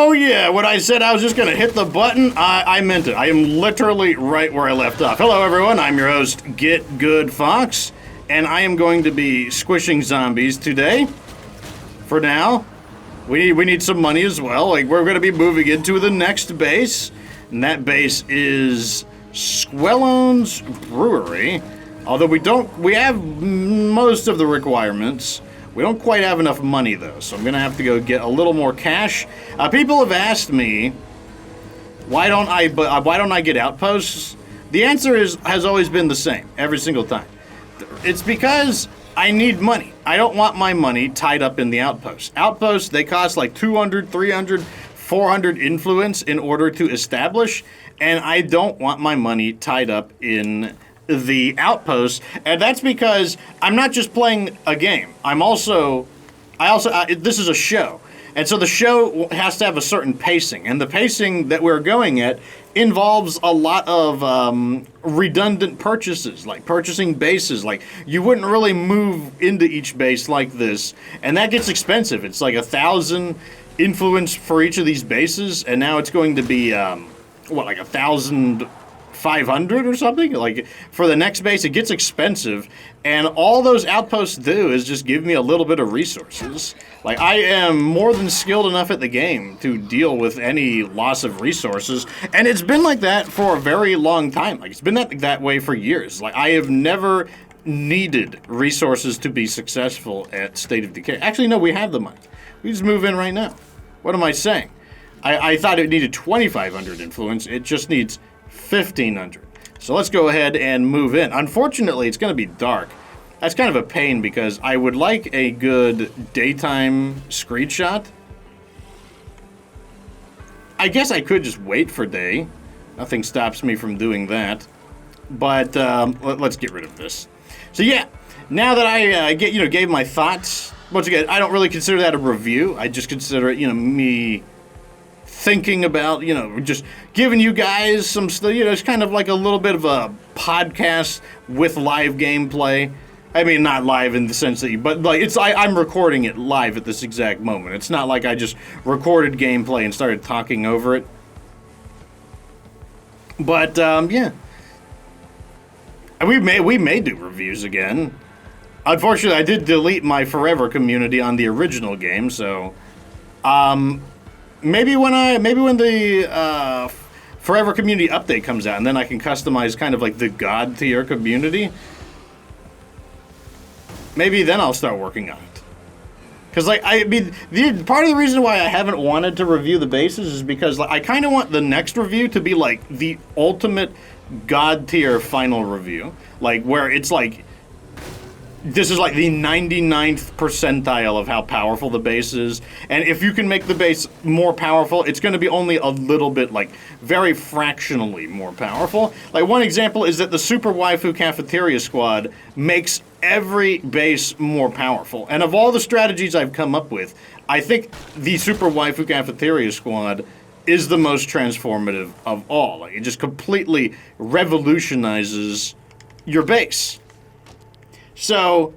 Oh yeah, when I said I was just gonna hit the button, I meant it. I am literally right where I left off. Hello everyone, I'm your host, Get Good Fox, and I am going to be squishing zombies today. For now, we need some money as well. Like, we're gonna be moving into the next base, and that base is Squelones Brewery. Although we have most of the requirements. We don't quite have enough money though, so I'm gonna have to go get a little more cash. People have asked me, why don't I get outposts? The answer has always been the same every single time. It's because I need money. I don't want my money tied up in the outposts. Outposts, they cost like 200, 300, 400 influence in order to establish, and I don't want my money tied up in the outposts, and that's because I'm not just playing a game. This is a show, and so the show has to have a certain pacing, and the pacing that we're going at involves a lot of redundant purchases, like purchasing bases. Like, you wouldn't really move into each base like this, and that gets expensive. It's like 1,000 influence for each of these bases, and now it's going to be like 1,500 or something. Like, for the next base, it gets expensive, and all those outposts do is just give me a little bit of resources. Like, I am more than skilled enough at the game to deal with any loss of resources, and it's been like that for a very long time. Like, it's been that way for years. Like, I have never needed resources to be successful at State of Decay. Actually, no, we have the money. We just move in right now. What am I saying? I thought it needed 2,500 influence. It just needs 1,500. So let's go ahead and move in. Unfortunately, it's going to be dark. That's kind of a pain because I would like a good daytime screenshot. I guess I could just wait for day. Nothing stops me from doing that. But let's get rid of this. So yeah, now that I gave my thoughts. Once again, I don't really consider that a review. I just consider it, me thinking about, just giving you guys some stuff. It's kind of like a little bit of a podcast with live gameplay. I mean, not live in the sense that but like I'm recording it live at this exact moment. It's not like I just recorded gameplay and started talking over it. But yeah, we may do reviews again. Unfortunately, I did delete my Forever community on the original game, so maybe when the Forever community update comes out, and then I can customize kind of like the God tier community. Maybe then I'll start working on it. Because part of the reason why I haven't wanted to review the bases is because I kind of want the next review to be like the ultimate God tier final review, like where it's like, this is like the 99th percentile of how powerful the base is. And if you can make the base more powerful, it's going to be only a little bit, like, very fractionally more powerful. Like, one example is that the Super Waifu Cafeteria Squad makes every base more powerful. And of all the strategies I've come up with, I think the Super Waifu Cafeteria Squad is the most transformative of all. Like, it just completely revolutionizes your base. So,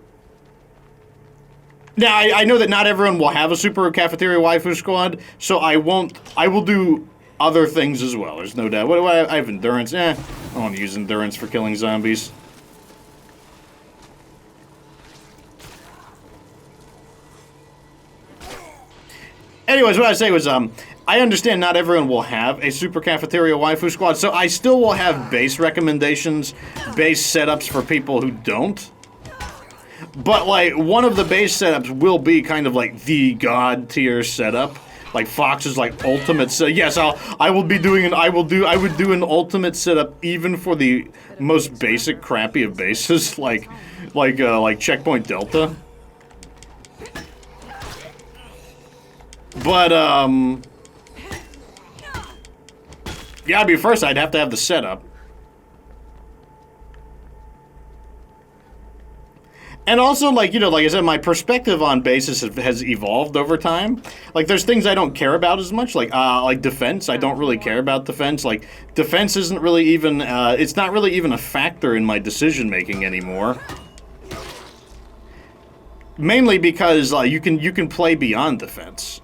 now I know that not everyone will have a Super Cafeteria Waifu Squad, so I will do other things as well, there's no doubt. What do I have? Endurance? I don't want to use endurance for killing zombies. Anyways, what I say was, I understand not everyone will have a Super Cafeteria Waifu Squad, so I still will have base recommendations, base setups for people who don't. But, like, one of the base setups will be kind of like the God tier setup. Like Fox's, like, ultimate set. Yes, I would do an ultimate setup even for the most basic crappy of bases, like Checkpoint Delta. But, yeah, first I'd have to have the setup. And also, like I said, my perspective on bases has evolved over time. Like, there's things I don't care about as much, like defense. I don't really care about defense. Like, defense isn't really even, it's not really even a factor in my decision-making anymore. Mainly because you can play beyond defense.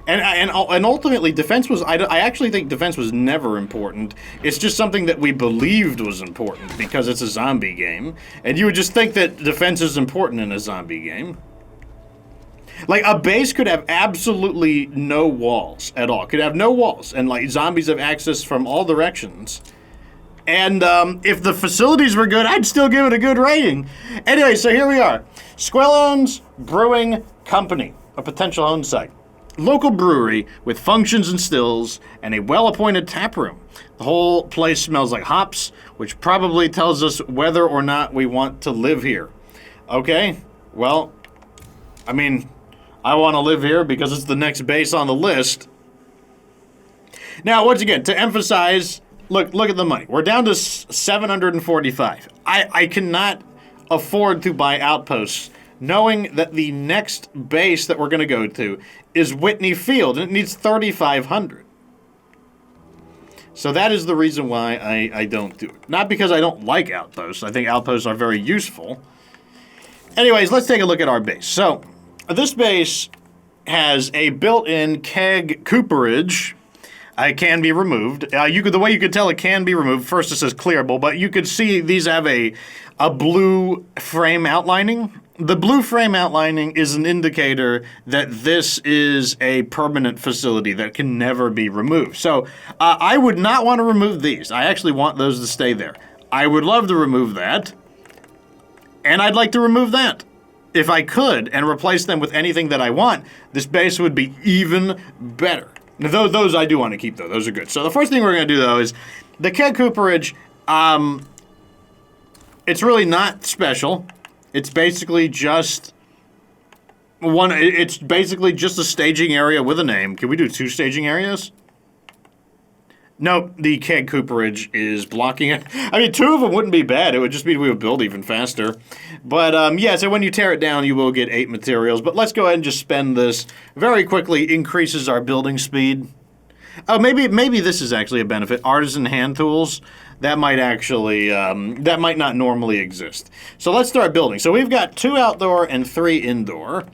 And ultimately, defense was, I actually think defense was never important. It's just something that we believed was important because it's a zombie game. And you would just think that defense is important in a zombie game. Like, a base could have absolutely no walls at all. Could have no walls. And, like, zombies have access from all directions. And if the facilities were good, I'd still give it a good rating. Anyway, so here we are. Squelones Brewing Company, a potential home site. Local brewery with functions and stills and a well-appointed tap room. The whole place smells like hops, which probably tells us whether or not we want to live here. Okay, well, I mean, I want to live here because it's the next base on the list. Now, once again, to emphasize, look at the money. We're down to 745. I cannot afford to buy outposts, knowing that the next base that we're going to go to is Whitney Field, and it needs 3,500. So that is the reason why I don't do it. Not because I don't like outposts. I think outposts are very useful. Anyways, let's take a look at our base. So, this base has a built-in keg cooperage. It can be removed. The way you could tell it can be removed, first it says clearable, but you could see these have a blue frame outlining. The blue frame outlining is an indicator that this is a permanent facility that can never be removed. So I would not want to remove these. I actually want those to stay there. I would love to remove that, and I'd like to remove that. If I could, and replace them with anything that I want, this base would be even better. Now, those I do want to keep, though. Those are good. So the first thing we're going to do, though, is the keg cooperage. It's really not special. It's basically just It's basically just a staging area with a name. Can we do 2 staging areas? Nope, the keg cooperage is blocking it. I mean, 2 of them wouldn't be bad. It would just mean we would build even faster. But, yeah, so when you tear it down, you will get 8 materials. But let's go ahead and just spend this. Very quickly increases our building speed. Oh, maybe this is actually a benefit. Artisan hand tools. That might actually, that might not normally exist. So let's start building. So we've got 2 outdoor and 3 indoor.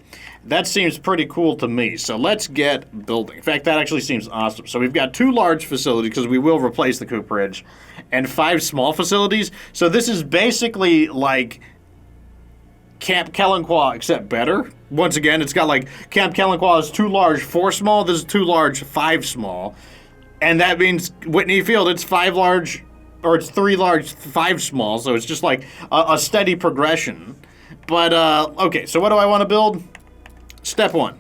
That seems pretty cool to me. So let's get building. In fact, that actually seems awesome. So we've got 2 large facilities, because we will replace the cooperage, and 5 small facilities. So this is basically like Camp Kellenquah, except better. Once again, it's got like Camp Kellenquah is 2 large, 4 small. This is 2 large, 5 small. And that means Whitney Field, it's 5 large, or it's 3 large, 5 small. So it's just like a steady progression. But, okay, so what do I want to build? Step 1.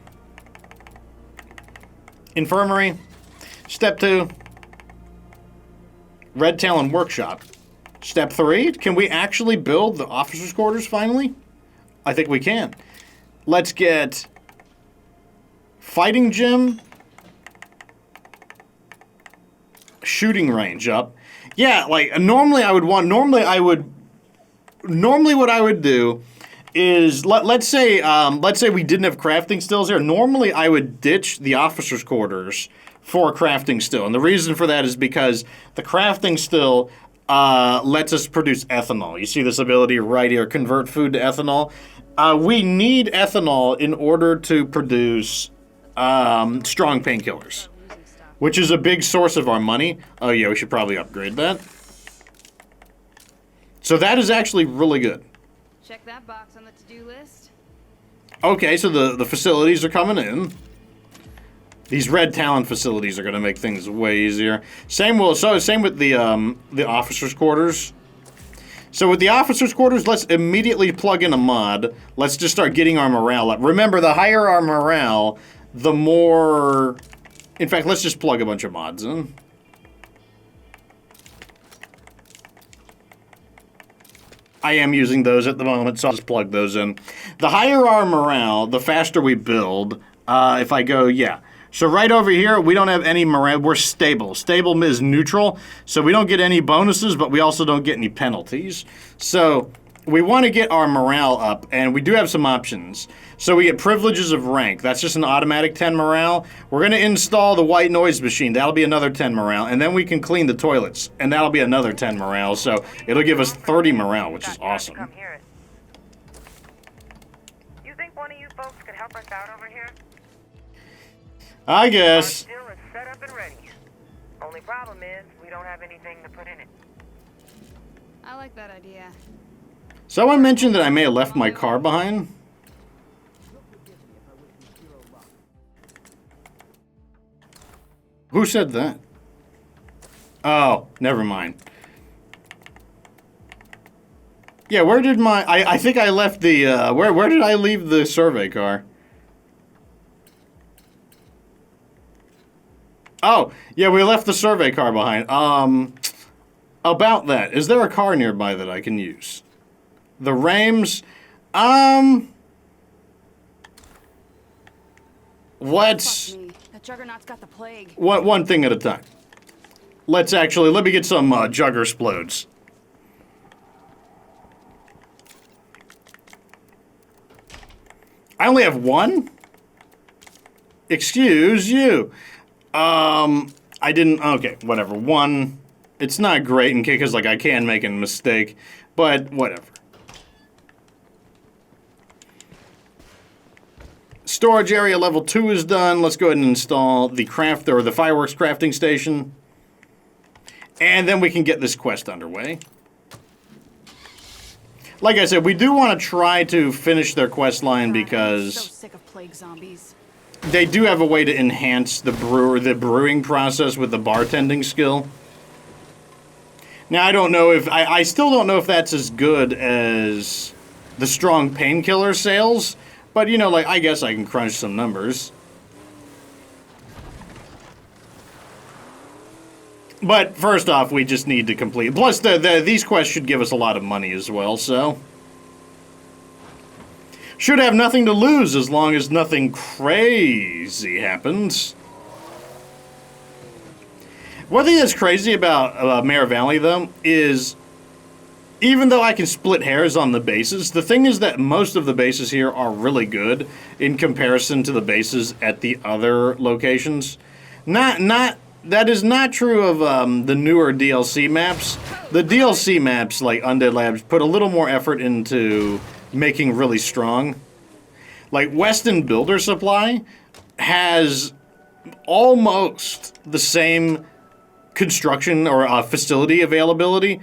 Infirmary. Step 2. Red Talon Workshop. Step 3. Can we actually build the officers' quarters finally? I think we can. Let's get fighting gym, shooting range up. Yeah, like normally what I would do is let's say we didn't have crafting stills here. Normally I would ditch the officers' quarters for a crafting still, and the reason for that is because the crafting still lets us produce ethanol. You see this ability right here, convert food to ethanol. We need ethanol in order to produce strong painkillers, which is a big source of our money. Oh yeah, we should probably upgrade that. So that is actually really good. Check that box on the to-do list. Okay, so the facilities are coming in. These Red Talon facilities are going to make things way easier. Same with the officers' quarters. So with the officers' quarters, let's immediately plug in a mod. Let's just start getting our morale up. Remember, the higher our morale, the more... In fact, let's just plug a bunch of mods in. I am using those at the moment, so I'll just plug those in. The higher our morale, the faster we build. If I go, yeah. So right over here, we don't have any morale. We're stable. Stable is neutral, so we don't get any bonuses, but we also don't get any penalties. So we want to get our morale up, and we do have some options. So we get privileges of rank. That's just an automatic 10 morale. We're going to install the white noise machine. That'll be another 10 morale. And then we can clean the toilets, and that'll be another 10 morale. So it'll give us 30 morale, which is awesome. You think one of you folks could help us out over here? I Our guess. still is set up and ready. Only problem is, we don't have anything to put in it. I like that idea. Someone mentioned that I may have left my car behind. Who said that? Oh, never mind. Yeah, where did my... I think I left the... where did I leave the survey car? Oh, yeah, we left the survey car behind. About that, is there a car nearby that I can use? The Rams... Let's... Fuck me. That juggernaut's got the plague. One thing at a time. Let me get some Jugger Splodes. I only have one? Excuse you. I didn't, okay, whatever. One, it's not great in case, because, like, I can make a mistake, but whatever. Storage area level 2 is done. Let's go ahead and install the the fireworks crafting station. And then we can get this quest underway. Like I said, we do want to try to finish their quest line God, I'm because so sick of plague zombies. they do have a way to enhance the brewing process with the bartending skill. Now, I don't know if... I still don't know if that's as good as the strong painkiller sales, but, you know, like, I guess I can crunch some numbers. But first off, we just need to complete... Plus, these quests should give us a lot of money as well, so... Should have nothing to lose as long as nothing crazy happens. One thing that's crazy about Meagher Valley, though, is... Even though I can split hairs on the bases, the thing is that most of the bases here are really good in comparison to the bases at the other locations. That is not true of the newer DLC maps. The DLC maps, like Undead Labs, put a little more effort into making really strong. Like, Weston Builder Supply has almost the same construction or facility availability.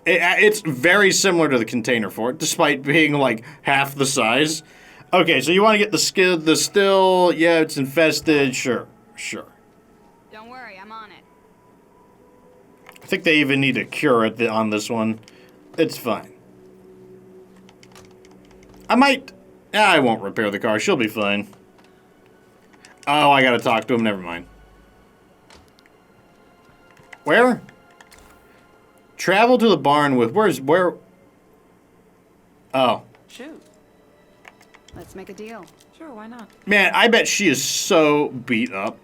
It's very similar to the Container Fort, despite being, like, half the size. Okay, so you want to get the still, yeah, it's infested, sure. Don't worry, I'm on it. I think they even need a cure on this one. It's fine. I won't repair the car, she'll be fine. Oh, I gotta talk to him, never mind. Where? Travel to the barn with, where? Oh. Shoot. Let's make a deal. Sure, why not? Man, I bet she is so beat up.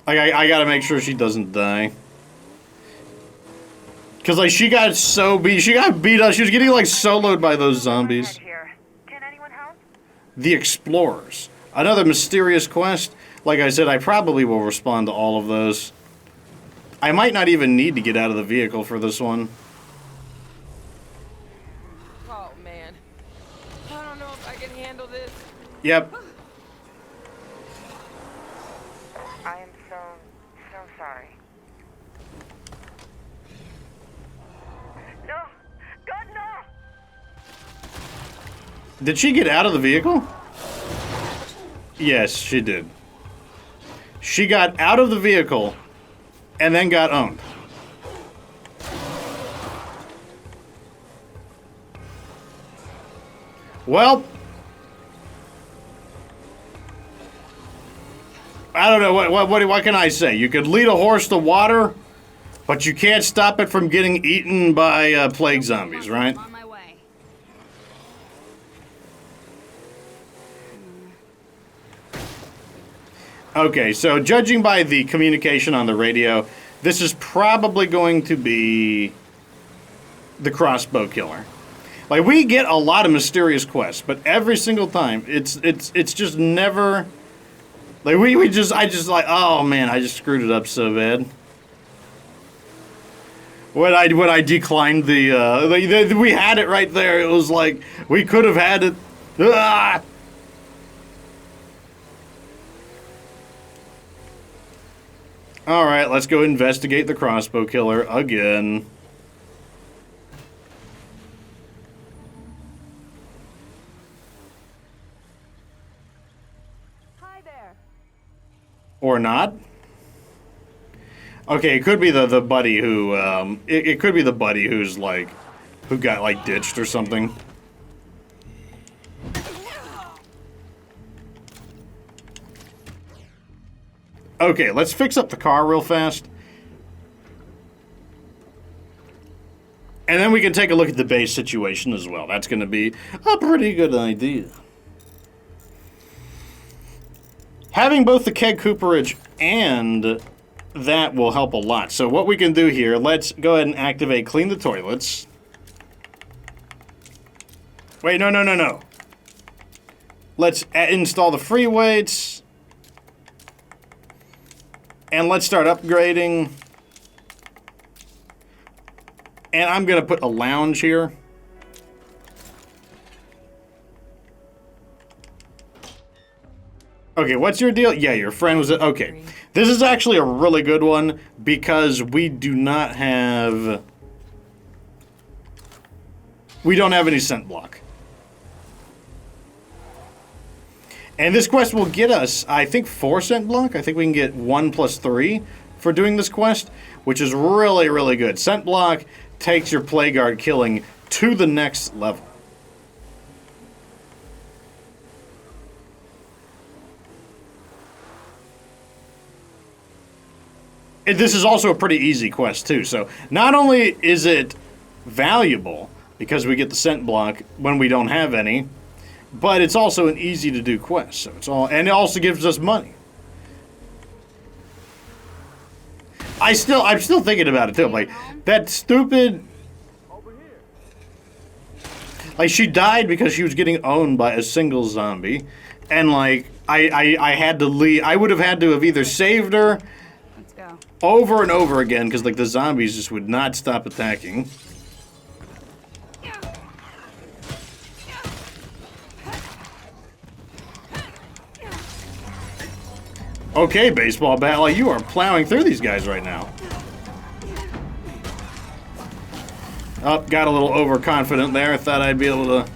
Like, I gotta make sure she doesn't die. Cause, like, she got beat up. She was getting, like, soloed by those zombies. Here. Can anyone help? The Explorers. Another mysterious quest. Like I said, I probably will respond to all of those. I might not even need to get out of the vehicle for this one. Oh, man. I don't know if I can handle this. Yep. I am so sorry. No! God, no! Did she get out of the vehicle? Yes, she did. She got out of the vehicle and then got owned. Well, I don't know, what can I say? You could lead a horse to water, but you can't stop it from getting eaten by plague zombies, right? I'm on my way. Okay, so judging by the communication on the radio, this is probably going to be the crossbow killer. Like, we get a lot of mysterious quests, but every single time, it's just never... Like, I just like, oh man, I just screwed it up so bad. When I declined we had it right there. It was like we could have had it. Ah! All right, let's go investigate the crossbow killer again. Hi there. Or not. Okay, it could be the buddy who it could be the buddy who's like who got like ditched or something. Okay, let's fix up the car real fast. And then we can take a look at the base situation as well. That's going to be a pretty good idea. Having both the keg cooperage and that will help a lot. So what we can do here, let's go ahead and activate clean the toilets. Wait, no. Let's install the free weights. And let's start upgrading. And I'm going to put a lounge here. Okay, what's your deal? Yeah, your friend was... Okay. This is actually a really good one because we do not have... We don't have any scent block. And this quest will get us, I think, 4 scent block. I think we can get 1 plus 3 for doing this quest, which is really, really good. Scent block takes your Plague Guard killing to the next level. And this is also a pretty easy quest, too. So not only is it valuable, because we get the scent block when we don't have any, but it's also an easy to do quest. So it's all, and it also gives us money. I'm still thinking about it too. Like that stupid, like she died because she was getting owned by a single zombie, and like I had to leave. I would have had to have either saved her Let's go. over and over again because like the zombies just would not stop attacking. Okay, baseball bat, like you are plowing through these guys right now. Oh, got a little overconfident there. I thought I'd be able to...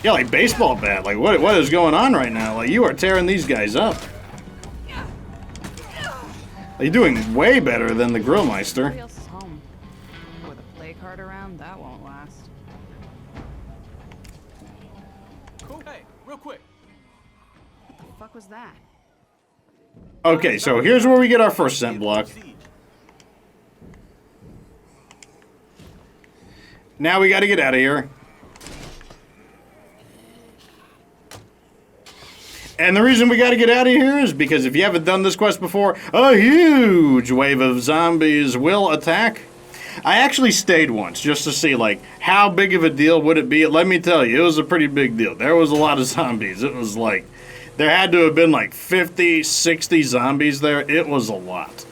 Yeah, like baseball bat. Like, what is going on right now? Like, you are tearing these guys up. You're doing way better than the Grillmeister. Nobody else is home. With a plague heart around, that won't last. Cool. Hey, real quick. What the fuck was that? Okay, so here's where we get our first scent block. Now we gotta get out of here. And the reason we gotta get out of here is because if you haven't done this quest before, a huge wave of zombies will attack. I actually stayed once just to see, like, how big of a deal would it be. Let me tell you, it was a pretty big deal. There was a lot of zombies. It was like, there had to have been like 50, 60 zombies there. It was a lot.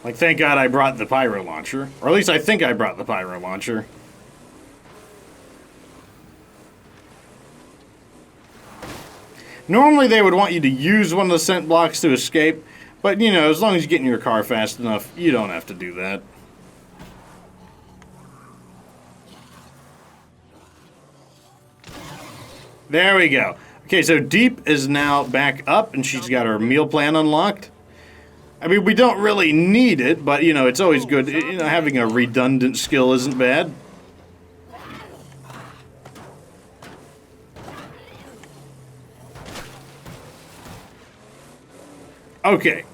Like, thank God I brought the pyro launcher. Or at least I think I brought the pyro launcher. Normally they would want you to use one of the scent blocks to escape. But, you know, as long as you get in your car fast enough, you don't have to do that. There we go. Okay, so Deep is now back up, and she's got her meal plan unlocked. I mean, we don't really need it, but, you know, it's always good. You know, having a redundant skill isn't bad. Okay.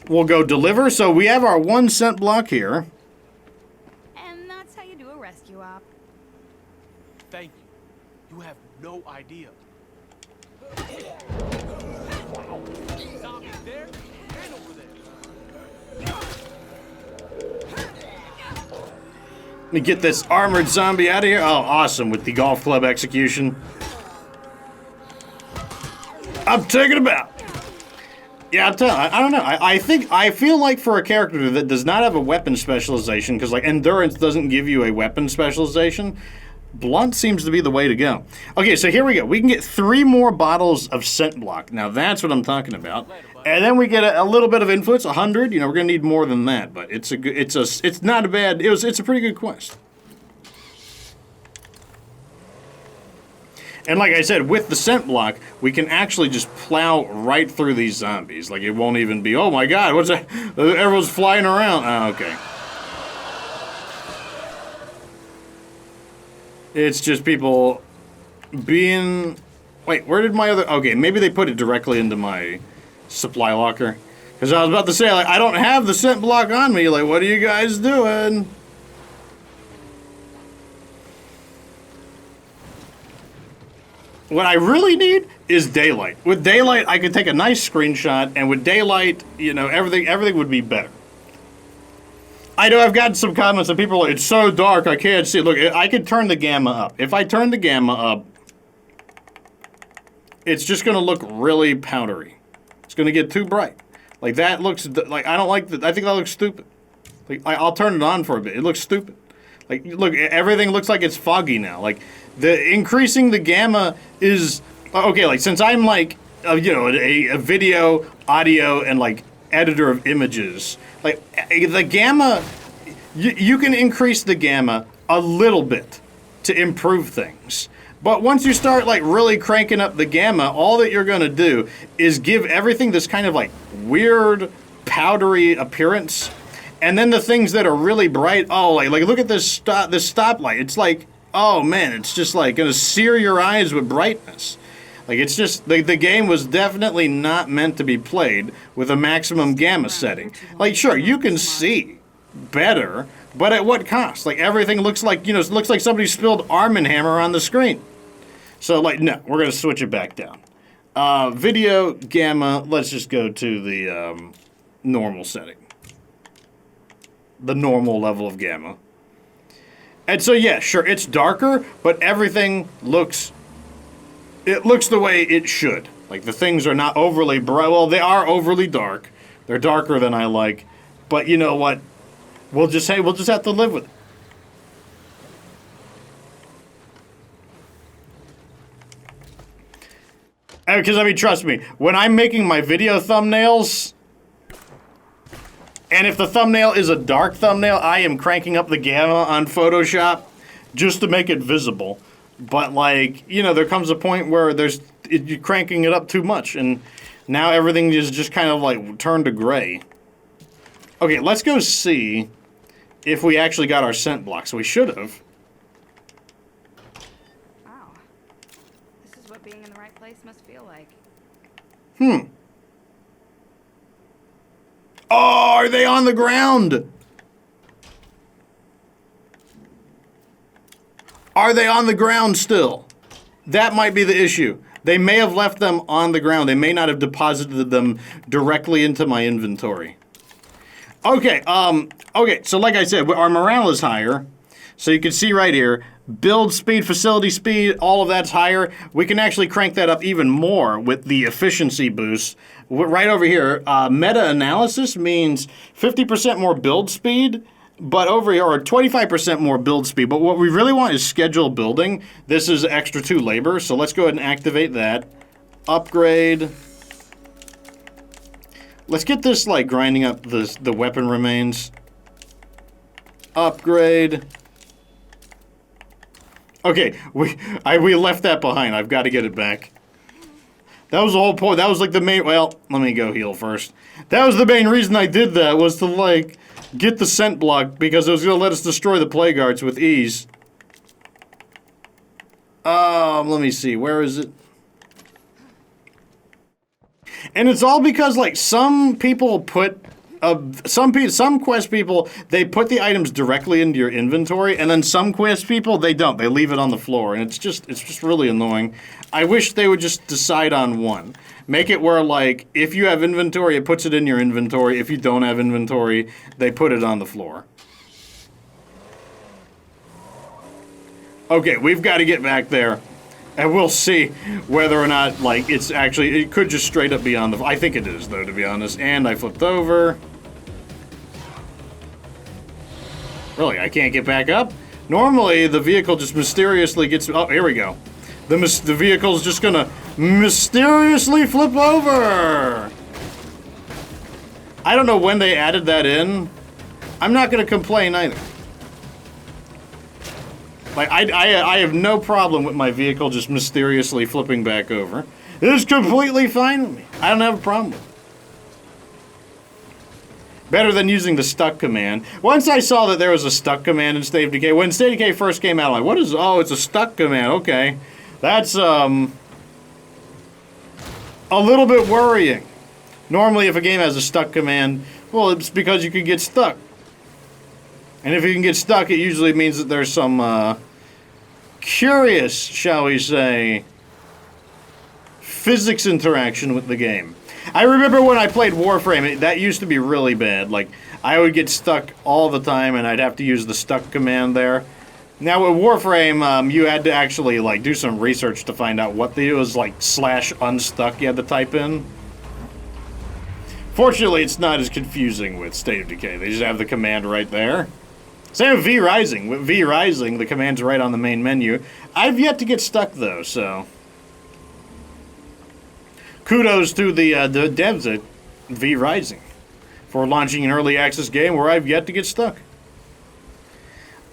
We'll go deliver. So we have our 1 scent block here. And that's how you do a rescue op. Thank you. You have no idea. Zombies there and over there. Let me get this armored zombie out of here. Oh, awesome, with the golf club execution. I'm taking a bow. Yeah, I'm telling. I don't know. I feel like for a character that does not have a weapon specialization, because like endurance doesn't give you a weapon specialization, blunt seems to be the way to go. Okay, so here we go. We can get 3 more bottles of scent block. Now that's what I'm talking about. And then we get a little bit of influence, 100. You know, we're gonna need more than that, but it's not a bad. It's a pretty good quest. And like I said, with the scent block, we can actually just plow right through these zombies. Like, it won't even be, oh my god, what's that? Everyone's flying around. Oh, okay. It's just people being... Wait, where did my other... Okay, maybe they put it directly into my supply locker. Because I was about to say, like, I don't have the scent block on me. Like, what are you guys doing? What I really need is daylight. With daylight, I could take a nice screenshot, and with daylight, you know, everything would be better. I know I've gotten some comments and people are like, it's so dark, I can't see. Look, I could turn the gamma up. If I turn the gamma up, it's just going to look really powdery. It's going to get too bright. Like, that looks, like, I don't like that. I think that looks stupid. Like, I'll turn it on for a bit. It looks stupid. Like, look, everything looks like it's foggy now. Like, increasing the gamma is okay. Like, since I'm like, you know, a video, audio, and like editor of images, like the gamma, you can increase the gamma a little bit to improve things. But once you start like really cranking up the gamma, all that you're gonna do is give everything this kind of like weird powdery appearance. And then the things that are really bright, oh, like look at this stoplight. It's like, oh man, it's just like gonna sear your eyes with brightness. Like, it's just, the game was definitely not meant to be played with a maximum gamma setting. Like, sure, you can see better, but at what cost? Like, everything looks like, you know, it looks like somebody spilled Arm & Hammer on the screen. So, like, no, we're gonna switch it back down. Video, gamma, let's just go to the normal setting. The normal level of gamma. And so, yeah, sure, it's darker, but everything looks... It looks the way it should. Like, the things are not overly bright. Well, they are overly dark. They're darker than I like. But you know what? We'll just have to live with it. Because, I mean, trust me, when I'm making my video thumbnails... And if the thumbnail is a dark thumbnail, I am cranking up the gamma on Photoshop just to make it visible. But, like, you know, there comes a point where you're cranking it up too much, and now everything is just kind of, like, turned to gray. Okay, let's go see if we actually got our scent blocks. We should have. Wow. This is what being in the right place must feel like. Oh, are they on the ground? Are they on the ground still? That might be the issue. They may have left them on the ground. They may not have deposited them directly into my inventory. Okay, okay, so like I said, our morale is higher. So you can see right here, build speed, facility speed, all of that's higher. We can actually crank that up even more with the efficiency boost. Right over here, meta-analysis means 50% more build speed, but over here, or 25% more build speed. But what we really want is scheduled building. This is extra 2 labor, so let's go ahead and activate that. Upgrade. Let's get this, like, grinding up the weapon remains. Upgrade. Okay, we left that behind. I've got to get it back. That was the whole point. That was, like, the main... Well, let me go heal first. That was the main reason I did that, was to, like... get the scent block, because it was going to let us destroy the plague arts with ease. Let me see. Where is it? And it's all because, like, some people put... some quest people, they put the items directly into your inventory, and then some quest people, they don't. They leave it on the floor, and it's just really annoying. I wish they would just decide on one. Make it where, like, if you have inventory, it puts it in your inventory. If you don't have inventory, they put it on the floor. Okay, we've got to get back there. And we'll see whether or not, like, it's actually... It could just straight up be on the... I think it is, though, to be honest. And I flipped over. Really, I can't get back up? Normally, the vehicle just mysteriously gets... Oh, here we go. The vehicle's just gonna mysteriously flip over! I don't know when they added that in. I'm not gonna complain either. Like, I have no problem with my vehicle just mysteriously flipping back over. It is completely fine with me. I don't have a problem with it. Better than using the stuck command. Once I saw that there was a stuck command in State of Decay, when State of Decay first came out, I'm like, what is... Oh, it's a stuck command. Okay. That's, a little bit worrying. Normally, if a game has a stuck command, well, it's because you can get stuck. And if you can get stuck, it usually means that there's some, curious, shall we say, physics interaction with the game. I remember when I played Warframe, that used to be really bad. Like, I would get stuck all the time, and I'd have to use the stuck command there. Now, with Warframe, you had to actually, like, do some research to find out what it was, like, /unstuck you had to type in. Fortunately, it's not as confusing with State of Decay. They just have the command right there. Same with V-Rising. With V-Rising, the command's right on the main menu. I've yet to get stuck, though, so... Kudos to the devs at V-Rising for launching an early access game where I've yet to get stuck.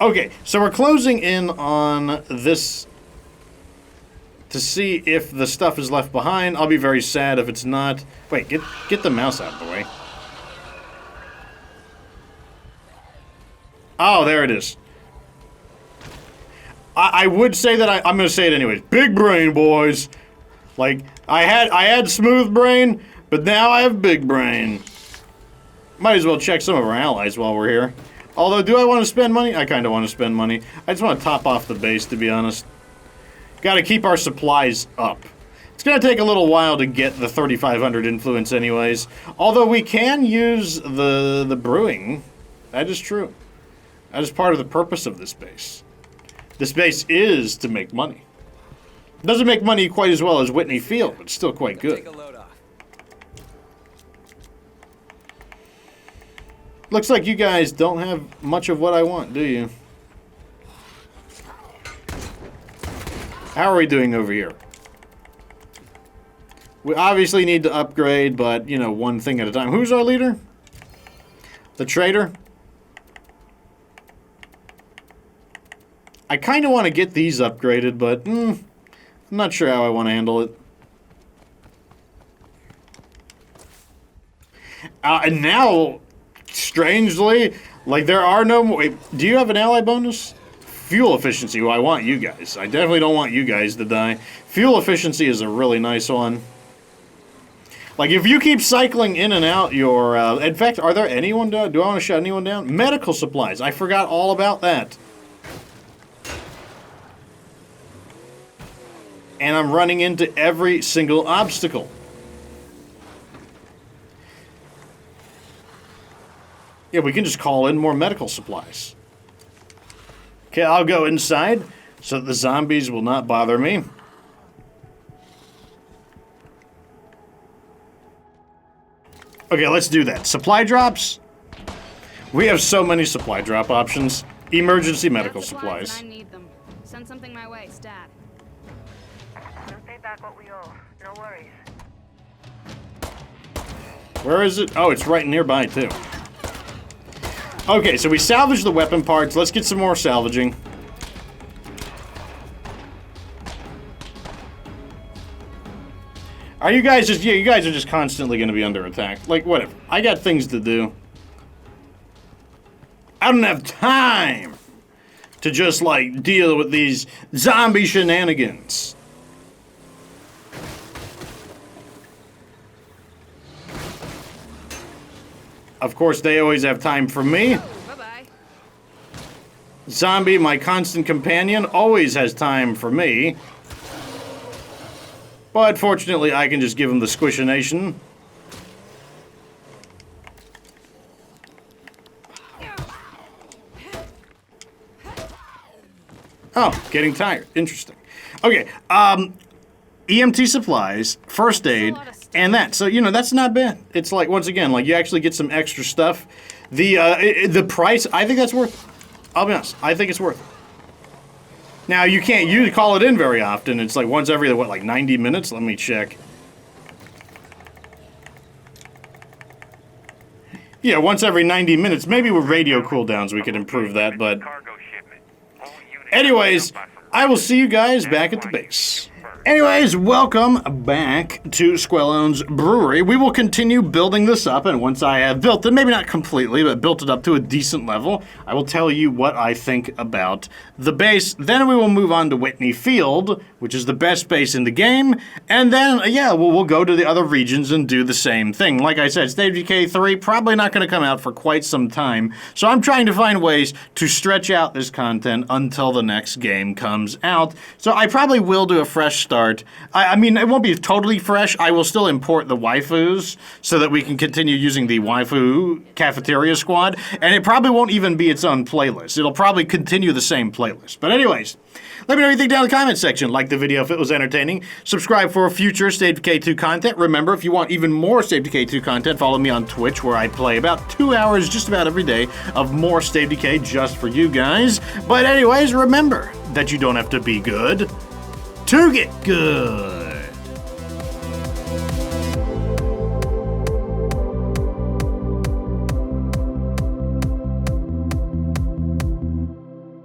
Okay, so we're closing in on this to see if the stuff is left behind. I'll be very sad if it's not. Wait, get the mouse out of the way. Oh, there it is. I would say that I'm going to say it anyways. Big brain, boys. Like, I had smooth brain, but now I have big brain. Might as well check some of our allies while we're here. Although, do I want to spend money? I kind of want to spend money. I just want to top off the base, to be honest. Got to keep our supplies up. It's going to take a little while to get the 3,500 influence anyways. Although we can use the brewing. That is true. That is part of the purpose of this base. This base is to make money. It doesn't make money quite as well as Whitney Field, but it's still quite good. Take a load off. Looks like you guys don't have much of what I want, do you? How are we doing over here? We obviously need to upgrade, but, you know, one thing at a time. Who's our leader? The trader? I kind of want to get these upgraded, but I'm not sure how I want to handle it. And now, strangely, like there are no more... Wait, do you have an ally bonus? Fuel efficiency. Well, I want you guys. I definitely don't want you guys to die. Fuel efficiency is a really nice one. Like, if you keep cycling in and out your... in fact, are there anyone down? Do I want to shut anyone down? Medical supplies. I forgot all about that. And I'm running into every single obstacle. Yeah, we can just call in more medical supplies. Okay, I'll go inside so that the zombies will not bother me. Okay, let's do that. Supply drops. We have so many supply drop options. Emergency medical supplies. I need them. Send something my way, stat. We'll pay back what we owe. No worries. Where is it? Oh, it's right nearby, too. Okay, so we salvaged the weapon parts. Let's get some more salvaging. Are you guys just... Yeah, you guys are just constantly going to be under attack. Like, whatever. I got things to do. I don't have time to just, like, deal with these zombie shenanigans. Of course, they always have time for me. Bye-bye. Zombie, my constant companion, always has time for me. But fortunately, I can just give him the squishination. Oh, getting tired. Interesting. Okay, EMT supplies, first aid, lot of stuff. and that. So, you know, that's not bad. It's like, once again, like you actually get some extra stuff. The price, I think that's worth it. I'll be honest, I think it's worth it. Now, you can't call it in very often. It's like once every, what, like 90 minutes? Let me check. Yeah, once every 90 minutes. Maybe with radio cooldowns we could improve that, but... Anyways, I will see you guys back at the base. Anyways, welcome back to Squelones Brewery. We will continue building this up, and once I have built it, maybe not completely, but built it up to a decent level, I will tell you what I think about the base. Then we will move on to Whitney Field, which is the best base in the game, and then, yeah, we'll go to the other regions and do the same thing. Like I said, State of Decay 3, probably not going to come out for quite some time, so I'm trying to find ways to stretch out this content until the next game comes out. So I probably will do a fresh start. I mean, it won't be totally fresh. I will still import the waifus so that we can continue using the waifu cafeteria squad, and it probably won't even be its own playlist. It'll probably continue the same playlist. But anyways, let me know what you think down in the comment section. Like the video if it was entertaining. Subscribe for future State of Decay 2 content. Remember, if you want even more State of Decay 2 content, follow me on Twitch, where I play about 2 hours just about every day of more State of Decay just for you guys. But anyways, remember that you don't have to be good to get good.